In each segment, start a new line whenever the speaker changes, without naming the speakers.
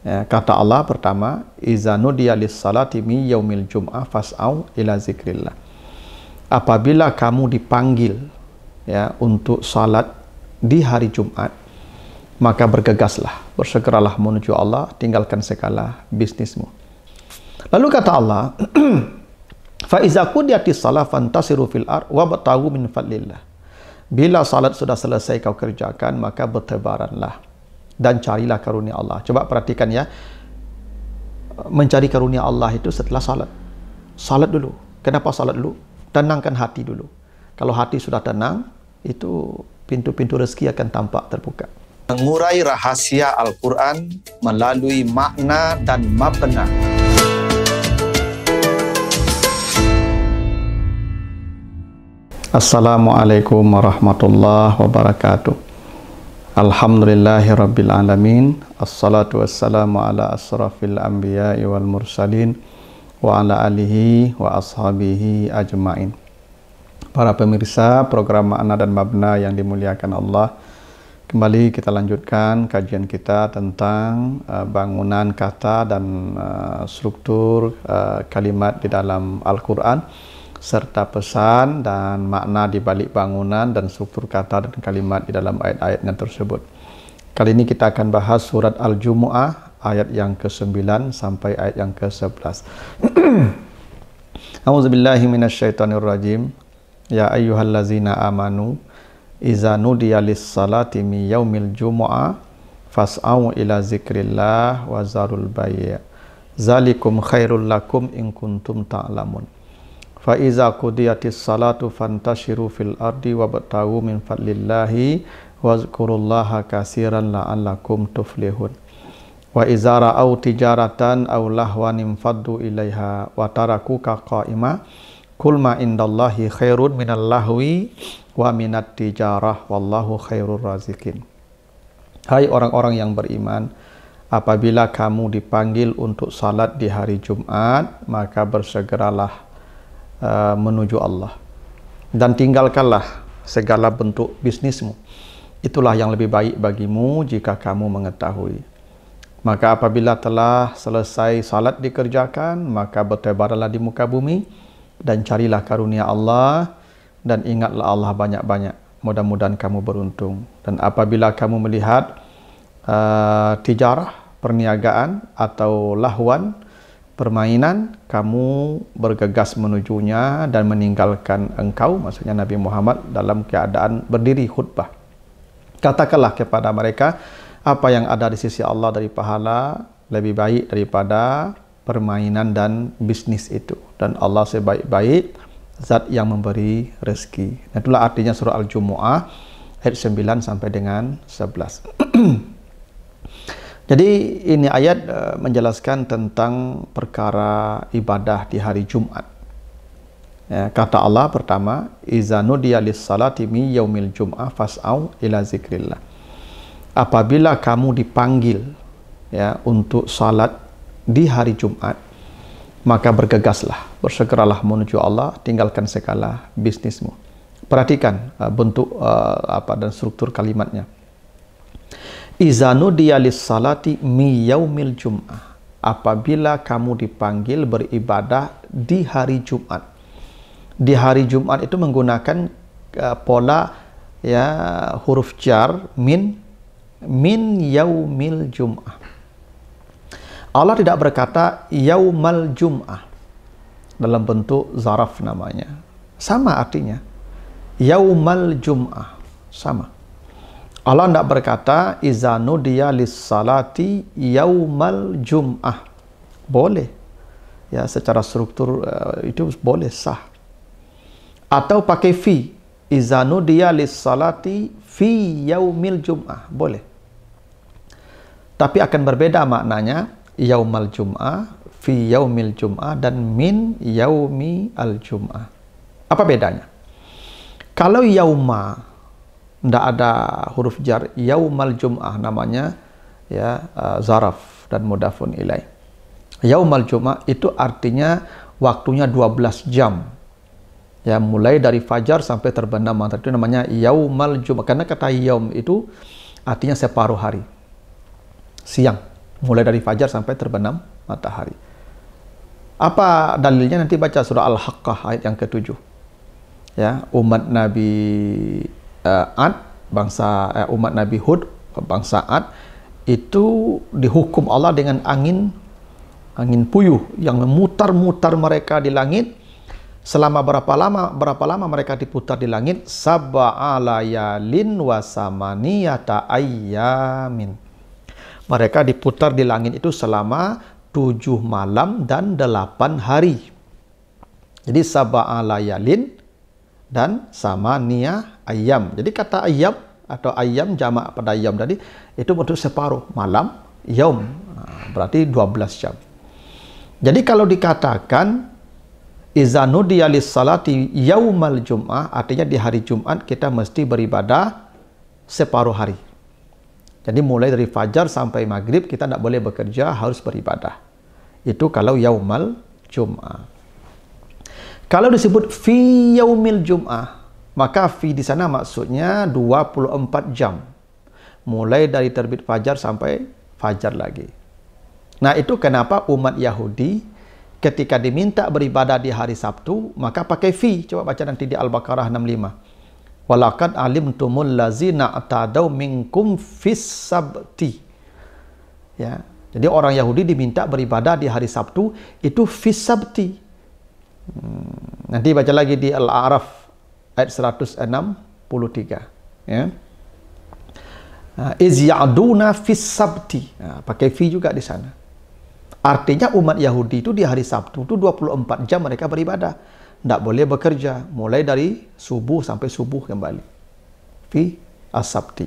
Ya, kata Allah pertama, iza nudiya lis-salati mi yaumil jum'ah fas'au ila zikrillah. Apabila kamu dipanggil ya untuk salat di hari Jumat, maka bergegaslah, bersegeralah menuju Allah, tinggalkan segala bisnismu. Lalu kata Allah, fa iza qudiyatis shalah fantasiru fil ard wabtaghu min fadlillah. Bila salat sudah selesai kau kerjakan, maka bertebaranlah dan carilah karunia Allah. Coba perhatikan ya, mencari karunia Allah itu setelah salat. Salat dulu. Kenapa salat dulu? Tenangkan hati dulu. Kalau hati sudah tenang, itu pintu-pintu rezeki akan tampak terbuka. Mengurai rahasia Al-Quran melalui makna dan mabna. Assalamualaikum warahmatullahi wabarakatuh. Alhamdulillahirabbil alamin. Assalatu wassalamu ala asrafil anbiya'i wal mursalin wa ala alihi wa ashabihi ajmain. Para pemirsa program Makna dan Mabna yang dimuliakan Allah, kembali kita lanjutkan kajian kita tentang bangunan kata dan struktur kalimat di dalam Al-Quran, serta pesan dan makna di balik bangunan dan struktur kata dan kalimat di dalam ayat-ayatnya tersebut. Kali ini kita akan bahas surat Al-Jumu'ah ayat yang ke-9 sampai ayat yang ke-11. A'udzubillahi minasyaitonirrajim. Ya ayyuhallazina amanu iza nudiya lis-salati mi yaumil jumu'ah fas'au ila zikrillah wa zarul bai'. Zalikum khairul lakum in kuntum ta'lamun. Fa iza qudiyatis salatu fantashiru fil ardi wabtaghu min fadlillahi wazkurullaha katsiran la'allakum tuflihun. Wa iza ra'au tijaratan aw lahwan infaddu ilaiha wa tarakuka qa'ima qul ma indallahi khairun minal lahwi wa minat tijarah wallahu khairur razikin. Hai orang-orang yang beriman, apabila kamu dipanggil untuk salat di hari Jumat, maka bersegeralah menuju Allah dan tinggalkanlah segala bentuk bisnismu. Itulah yang lebih baik bagimu jika kamu mengetahui. Maka apabila telah selesai salat dikerjakan, maka bertebarlah di muka bumi dan carilah karunia Allah dan ingatlah Allah banyak-banyak. Mudah-mudahan kamu beruntung. Dan apabila kamu melihat tijarah, perniagaan atau lahwan, permainan, kamu bergegas menujunya dan meninggalkan engkau, maksudnya Nabi Muhammad, dalam keadaan berdiri khutbah. Katakanlah kepada mereka, apa yang ada di sisi Allah dari pahala lebih baik daripada permainan dan bisnis itu. Dan Allah sebaik-baik zat yang memberi rezeki. Itulah artinya surah Al-Jumu'ah ayat 9 sampai dengan 11. Jadi ini ayat menjelaskan tentang perkara ibadah di hari Jumat. Ya, kata Allah pertama, iza nudiya lis-salati mi yaumil jum'ah fas'au ila zikrillah. Apabila kamu dipanggil ya untuk salat di hari Jumat, maka bergegaslah, bersegeralah menuju Allah, tinggalkan segala bisnismu. Perhatikan bentuk dan struktur kalimatnya. Iza nudiya lis-salati mi yaumil jum'ah. Apabila kamu dipanggil beribadah di hari Jumat. Di hari Jumat itu menggunakan pola ya huruf jar min yaumil jum'ah. Allah tidak berkata yaumal jum'ah dalam bentuk zaraf namanya. Sama artinya. Yaumal jum'ah. Sama. Allah tidak berkata iza nudiya lis-salati yaumal jum'ah. Boleh. Ya, secara struktur itu boleh, sah. Atau pakai fi. Iza nudiya lis-salati fi yaumil jum'ah. Boleh. Tapi akan berbeda maknanya yaumal jum'ah, fi yaumil jum'ah, dan min yaumi al-jum'ah. Apa bedanya? Kalau yauma tidak ada huruf jar, yaumal jum'ah namanya ya zaraf dan mudafun ilaih. Yaumal jum'ah itu artinya waktunya 12 jam. Ya, mulai dari fajar sampai terbenam matahari, itu namanya yaumal jum'ah. Karena kata yaum itu artinya separuh hari. Siang. Mulai dari fajar sampai terbenam matahari. Apa dalilnya? Nanti baca surah Al-Haqqah ayat yang ke-7. Ya, umat Nabi umat Nabi Hud, bangsa Ad, itu dihukum Allah dengan angin puyuh yang memutar-mutar mereka di langit. Selama berapa lama mereka diputar di langit? Sab'a layalin wa samaniyata ayyamin. Mereka diputar di langit itu selama 7 malam dan 8 hari. Jadi sab'a layalin dan samaniyah ayyam. Jadi kata ayyam atau ayyam jamak pada ayyam tadi itu bentuk separuh malam, yaum. Berarti 12 jam. Jadi kalau dikatakan iza nudiya lis-salati yaumal jum'ah, artinya di hari Jumat kita mesti beribadah separuh hari. Jadi mulai dari fajar sampai maghrib kita tidak boleh bekerja, harus beribadah. Itu kalau yaumal jum'ah. Kalau disebut fi yaumil jum'ah, maka fi di sana maksudnya 24 jam. Mulai dari terbit fajar sampai fajar lagi. Nah, itu kenapa umat Yahudi ketika diminta beribadah di hari Sabtu, maka pakai fi. Coba baca nanti di Al-Baqarah 65. Walaqad alimtumul lazina atadaw minkum fis sabti. Ya. Jadi orang Yahudi diminta beribadah di hari Sabtu itu fis sabti. Nanti baca lagi di Al-A'raf ayat 163. Ya. Iz ya'duna fis sabti. Pakai fi juga di sana. Artinya umat Yahudi itu di hari Sabtu itu 24 jam mereka beribadah. Tidak boleh bekerja. Mulai dari subuh sampai subuh kembali. Fi as-sabti.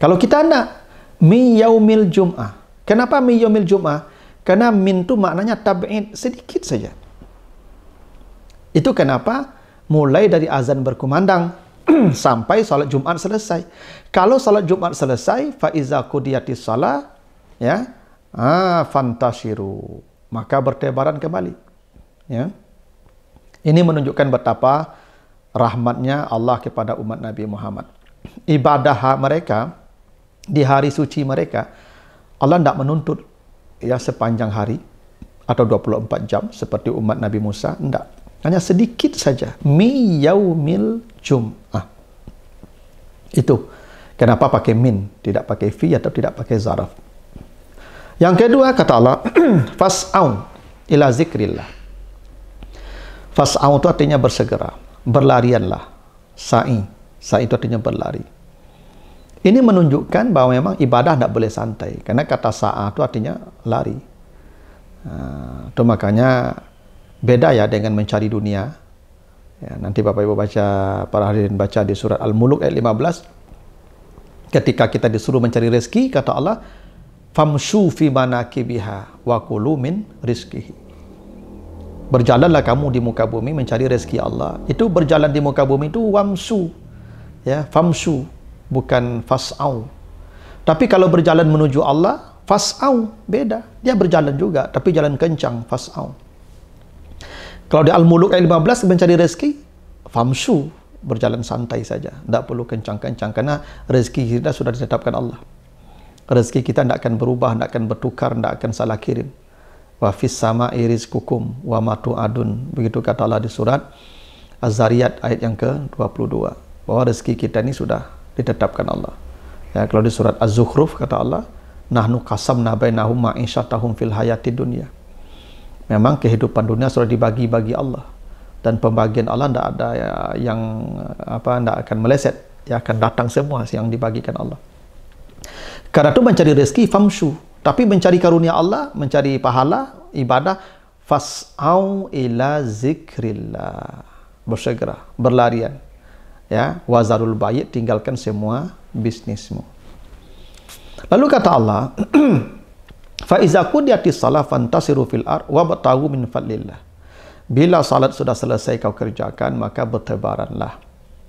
Kalau kita nak mi yaumil jum'ah. Kenapa mi yaumil jum'ah? Karena min itu maknanya tab'id, sedikit saja. Itu kenapa mulai dari azan berkumandang sampai salat Jumat selesai. Kalau salat Jumat selesai, fa iza qudiyatis shalah, ya, fantashiru, maka bertebaran kembali. Ya. Ini menunjukkan betapa rahmatnya Allah kepada umat Nabi Muhammad. Ibadah mereka di hari suci mereka, Allah tidak menuntut ya sepanjang hari atau 24 jam seperti umat Nabi Musa, tidak. Hanya sedikit saja. Mi yaumil jum'ah. Itu kenapa pakai min, tidak pakai fi atau tidak pakai zaraf. Yang kedua kata Allah, fas'au ila zikrillah. Fas'au itu artinya bersegera, berlarianlah. Sa'i itu artinya berlari. Ini menunjukkan bahwa memang ibadah tidak boleh santai, karena kata sa'a itu artinya lari. Itu makanya beda ya dengan mencari dunia. Ya, nanti Bapak Ibu baca, para hadirin baca di surat Al-Muluk ayat 15. Ketika kita disuruh mencari rezeki, kata Allah, famshu fi manakibiha wa kulu min rizqihi. Berjalanlah kamu di muka bumi mencari rezeki Allah. Itu berjalan di muka bumi itu wamsu. Ya, famshu, bukan fas'au. Tapi kalau berjalan menuju Allah, fas'au, beda. Dia berjalan juga, tapi jalan kencang, fas'au. Kalau di Al-Muluk ayat 15 mencari rezeki, famshu, berjalan santai saja. Tidak perlu kencang-kencang, karena rezeki kita sudah ditetapkan Allah. Rezeki kita tidak akan berubah, tidak akan bertukar, tidak akan salah kirim. Wa fis sama'i rizqukum wa ma tu'adun. Begitu kata Allah di surat Az-Zariyat ayat yang ke-22. Bahwa rezeki kita ini sudah ditetapkan Allah. Ya, kalau di surat Az-Zukhruf kata Allah, nahnu qasamna bainahum ma'isyatahum fil hayatid dunya. Memang kehidupan dunia sudah dibagi-bagi Allah, dan pembagian Allah tidak ada yang tidak akan meleset, ya akan datang semua yang dibagikan Allah. Karena itu mencari rezeki famshu, tapi mencari karunia Allah, mencari pahala ibadah, fas'au ila zikrillah, bersegera, berlarian, ya, wazarul bayi, tinggalkan semua bisnismu. Lalu kata Allah, fa iza qudiyatis shalah fantasiru fil ard wabtaghu min fadlillah. Bila salat sudah selesai kau kerjakan, maka bertebaranlah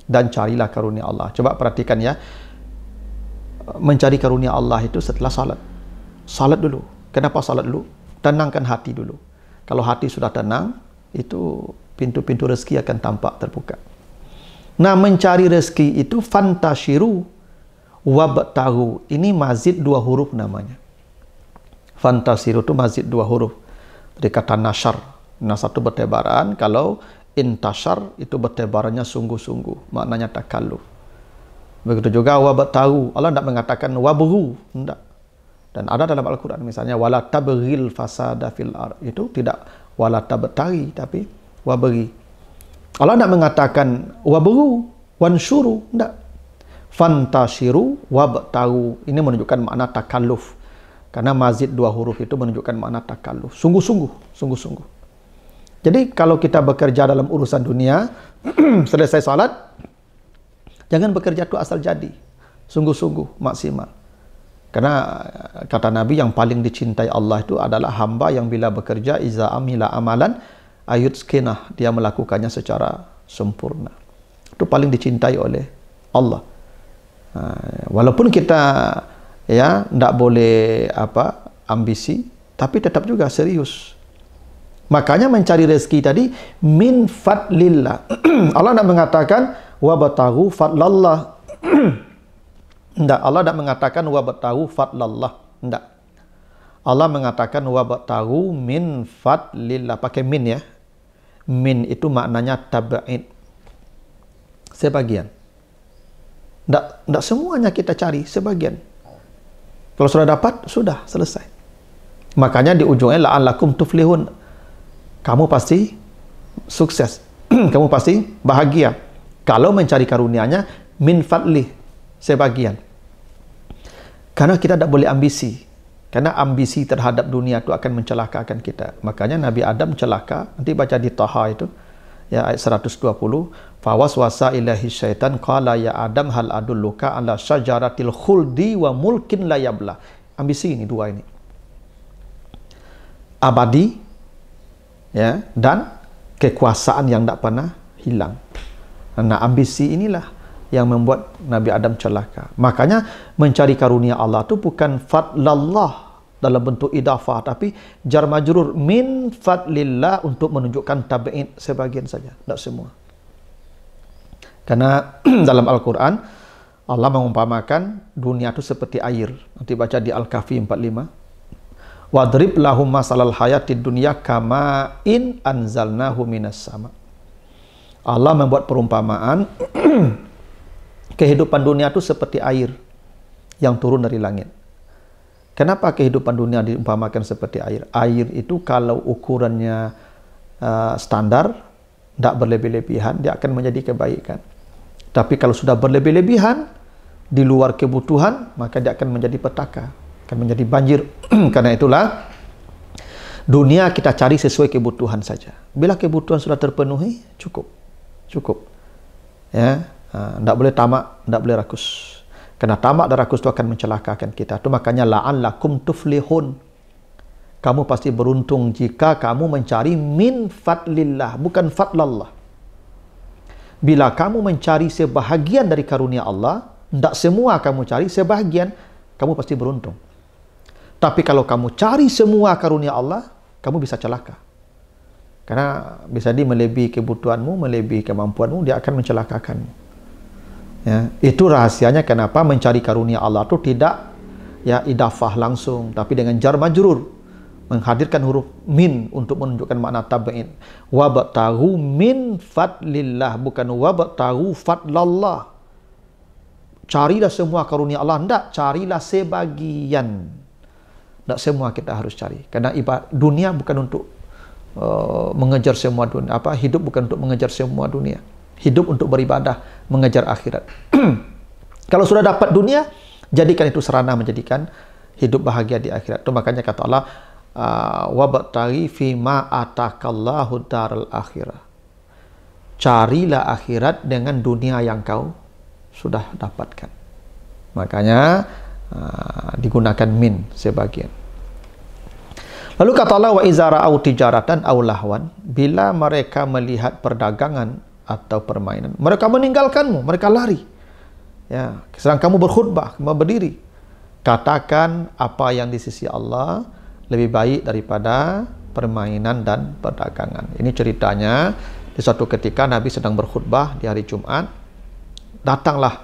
dan carilah karunia Allah. Coba perhatikan ya, mencari karunia Allah itu setelah salat. Salat dulu. Kenapa salat dulu? Tenangkan hati dulu. Kalau hati sudah tenang, itu pintu-pintu rezeki akan tampak terbuka. Nah, mencari rezeki itu fantashiru wabtaghu. Ini mazid 2 huruf namanya. Fantasiru itu mazid 2 huruf. Dari kata nasyar. Nasar itu bertebaran. Kalau intasyar itu bertebarannya sungguh-sungguh. Maknanya takalluf. Begitu juga wabtahu. Allah tidak mengatakan wabghu. Tidak. Dan ada dalam Al-Quran misalnya wala tabghil fasada fil ard. Itu tidak wala tabtaghi tapi wabghi. Allah tidak mengatakan wabghu wansyuru. Tidak. Fantashiru wabtahu. Ini menunjukkan makna takalluf. Karena mazid 2 huruf itu menunjukkan makna takalluf. Sungguh-sungguh. Jadi kalau kita bekerja dalam urusan dunia, selesai salat, jangan bekerja itu asal jadi. Sungguh-sungguh, maksimal. Karena kata Nabi yang paling dicintai Allah itu adalah hamba yang bila bekerja, iza amila amalan, ayutskinah. Dia melakukannya secara sempurna. Itu paling dicintai oleh Allah. Walaupun kita ya tidak boleh ambisi, tapi tetap juga serius. Makanya mencari rezeki tadi min fadlillah. Allah tidak mengatakan wabtaghu fadlallah. Tidak, Allah tidak mengatakan wabtaghu fadlallah. Tidak. Allah mengatakan wabtaghu min fadlillah. Pakai min ya. Min itu maknanya tab'id. Sebagian. Tidak semuanya kita cari, sebagian. Kalau sudah dapat, sudah selesai. Makanya di ujungnya la'allakum tuflihun. Kamu pasti sukses. Kamu pasti bahagia. Kalau mencari karunia-Nya min fadlih, sebagian. Karena kita tidak boleh ambisi. Karena ambisi terhadap dunia itu akan mencelakakan kita. Makanya Nabi Adam celaka. Nanti baca di Taha itu. Ya, ayat 120. Fawaswasa ilahi syaitan qala ya Adam hal adulluka ala syajaratil khuldi wa mulkin la yabla. Ambisi ini dua ini. Abadi ya, dan kekuasaan yang tidak pernah hilang. Nah, ambisi inilah yang membuat Nabi Adam celaka. Makanya mencari karunia Allah itu bukan fadlallah dalam bentuk idafah, tapi jar majrur min fadlillah untuk menunjukkan tabi'in, sebagian saja, tidak semua. Karena dalam Al-Quran Allah mengumpamakan dunia itu seperti air. Nanti baca di Al-Kahfi 45. Wadrib lahum masalal hayatid dunya kama in anzalnahu minas sama. Allah membuat perumpamaan kehidupan dunia itu seperti air yang turun dari langit. Kenapa kehidupan dunia diumpamakan seperti air? Air itu kalau ukurannya standar, tidak berlebih-lebihan, dia akan menjadi kebaikan. Tapi kalau sudah berlebih-lebihan, di luar kebutuhan, maka dia akan menjadi petaka, akan menjadi banjir. Karena itulah, dunia kita cari sesuai kebutuhan saja. Bila kebutuhan sudah terpenuhi, cukup. Ya, tidak boleh tamak, tidak boleh rakus. Karena tamak dan rakus itu akan mencelakakan kita. Itu makanya la'allakum tuflihun. Kamu pasti beruntung jika kamu mencari min fadlillah, bukan fadlallah. Bila kamu mencari sebahagian dari karunia Allah, tidak semua kamu cari, sebahagian, kamu pasti beruntung. Tapi kalau kamu cari semua karunia Allah, kamu bisa celaka. Karena bisa dia melebihi kebutuhanmu, melebihi kemampuanmu, dia akan mencelakakanmu. Ya, itu rahasianya kenapa mencari karunia Allah itu tidak ya idafah langsung, tapi dengan jar majrur, menghadirkan huruf min untuk menunjukkan makna tabi'in. Wabtaghu min fadlillah, bukan wabtaghu fadlallah. Carilah semua karunia Allah, tidak, carilah sebagian. Tidak semua kita harus cari. Karena dunia bukan untuk mengejar semua dunia. Hidup bukan untuk mengejar semua dunia. Hidup untuk beribadah, mengejar akhirat. Kalau sudah dapat dunia, jadikan itu sarana menjadikan hidup bahagia di akhirat. Itu makanya kata Allah, wabtaghi fima atakallahu daral akhirah. Carilah akhirat dengan dunia yang kau sudah dapatkan. Makanya digunakan min sebagian. Lalu kata Allah, wa iza ra'au tijaratan aw lahwan, bila mereka melihat perdagangan atau permainan, mereka meninggalkanmu, mereka lari. Ya, sedang kamu berkhutbah, kamu berdiri. Katakan apa yang di sisi Allah lebih baik daripada permainan dan perdagangan. Ini ceritanya di suatu ketika Nabi sedang berkhutbah di hari Jumat. Datanglah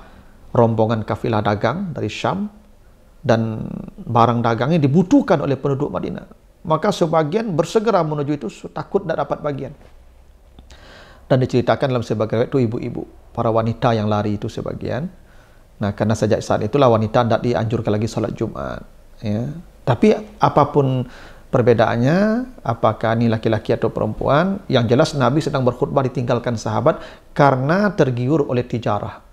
rombongan kafilah dagang dari Syam dan barang dagangnya dibutuhkan oleh penduduk Madinah. Maka sebagian bersegera menuju itu, takut tidak dapat bagian. Dan diceritakan dalam sebagian itu ibu-ibu, para wanita yang lari itu sebagian. Nah, karena sejak saat itulah wanita tidak dianjurkan lagi salat Jumat. Ya. Tapi apapun perbedaannya, apakah ini laki-laki atau perempuan, yang jelas Nabi sedang berkhutbah ditinggalkan sahabat karena tergiur oleh tijarah,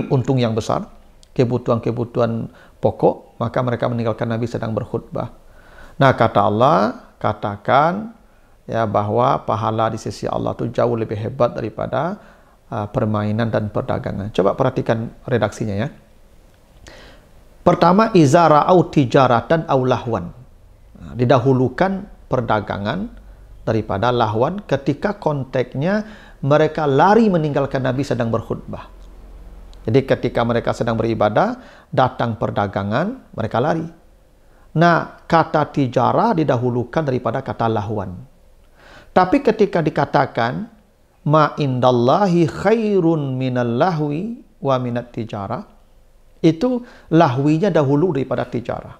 untung yang besar, kebutuhan-kebutuhan pokok, maka mereka meninggalkan Nabi sedang berkhutbah. Nah, kata Allah, katakan ya bahwa pahala di sisi Allah itu jauh lebih hebat daripada permainan dan perdagangan. Coba perhatikan redaksinya ya. Pertama, iza ra'au tijaratan aw lahwan. Didahulukan perdagangan daripada lahwan ketika konteksnya mereka lari meninggalkan Nabi sedang berkhutbah. Jadi ketika mereka sedang beribadah, datang perdagangan, mereka lari. Nah, kata tijarah didahulukan daripada kata lahwan. Tapi ketika dikatakan ma indallahi khairun minal lahwi wa minat tijarah, itu lahwinya dahulu daripada tijarah.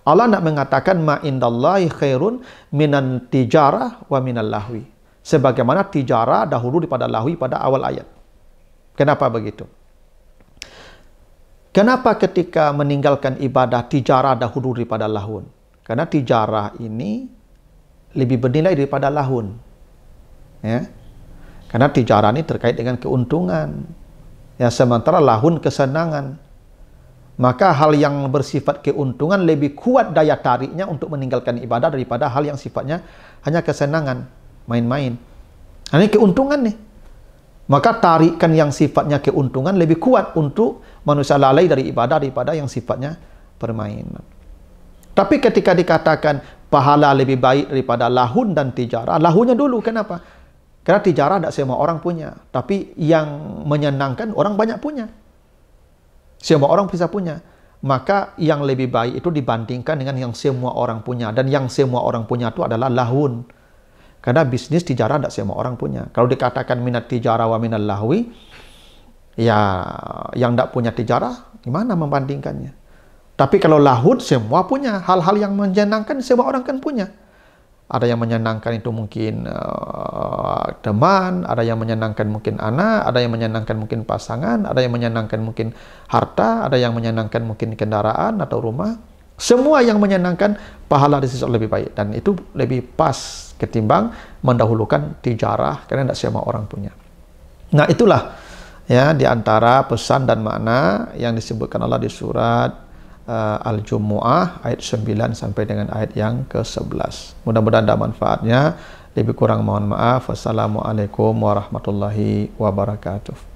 Allah nak mengatakan ma indallahi khairun minan tijarah wa minal lahwi. Sebagaimana tijarah dahulu daripada lahwi pada awal ayat. Kenapa begitu? Kenapa ketika meninggalkan ibadah tijarah dahulu daripada lahun? Karena tijarah ini lebih bernilai daripada lahun. Ya. Karena tijarah ini terkait dengan keuntungan. Ya, sementara lahun kesenangan. Maka hal yang bersifat keuntungan lebih kuat daya tariknya untuk meninggalkan ibadah daripada hal yang sifatnya hanya kesenangan, main-main. Nah, ini keuntungan nih. Maka tarikan yang sifatnya keuntungan lebih kuat untuk manusia lalai dari ibadah daripada yang sifatnya permainan. Tapi ketika dikatakan pahala lebih baik daripada lahun dan tijarah, lahunnya dulu. Kenapa? Karena tijarah tidak semua orang punya. Tapi yang menyenangkan orang banyak punya. Semua orang bisa punya. Maka yang lebih baik itu dibandingkan dengan yang semua orang punya. Dan yang semua orang punya itu adalah lahun. Karena bisnis tijarah tidak semua orang punya. Kalau dikatakan minat tijarah wa minal lahwi, ya yang tidak punya tijarah, gimana membandingkannya? Tapi kalau lahun semua punya. Hal-hal yang menyenangkan semua orang kan punya. Ada yang menyenangkan itu mungkin teman, ada yang menyenangkan mungkin anak, ada yang menyenangkan mungkin pasangan, ada yang menyenangkan mungkin harta, ada yang menyenangkan mungkin kendaraan atau rumah. Semua yang menyenangkan pahala di sisi Allah lebih baik. Dan itu lebih pas ketimbang mendahulukan tijarah karena tidak semua orang punya. Nah, itulah ya di antara pesan dan makna yang disebutkan Allah di surat Al-Jumu'ah ayat 9 sampai dengan ayat yang ke-11. Mudah-mudahan ada manfaatnya. Lebih kurang mohon maaf. Wassalamualaikum warahmatullahi wabarakatuh.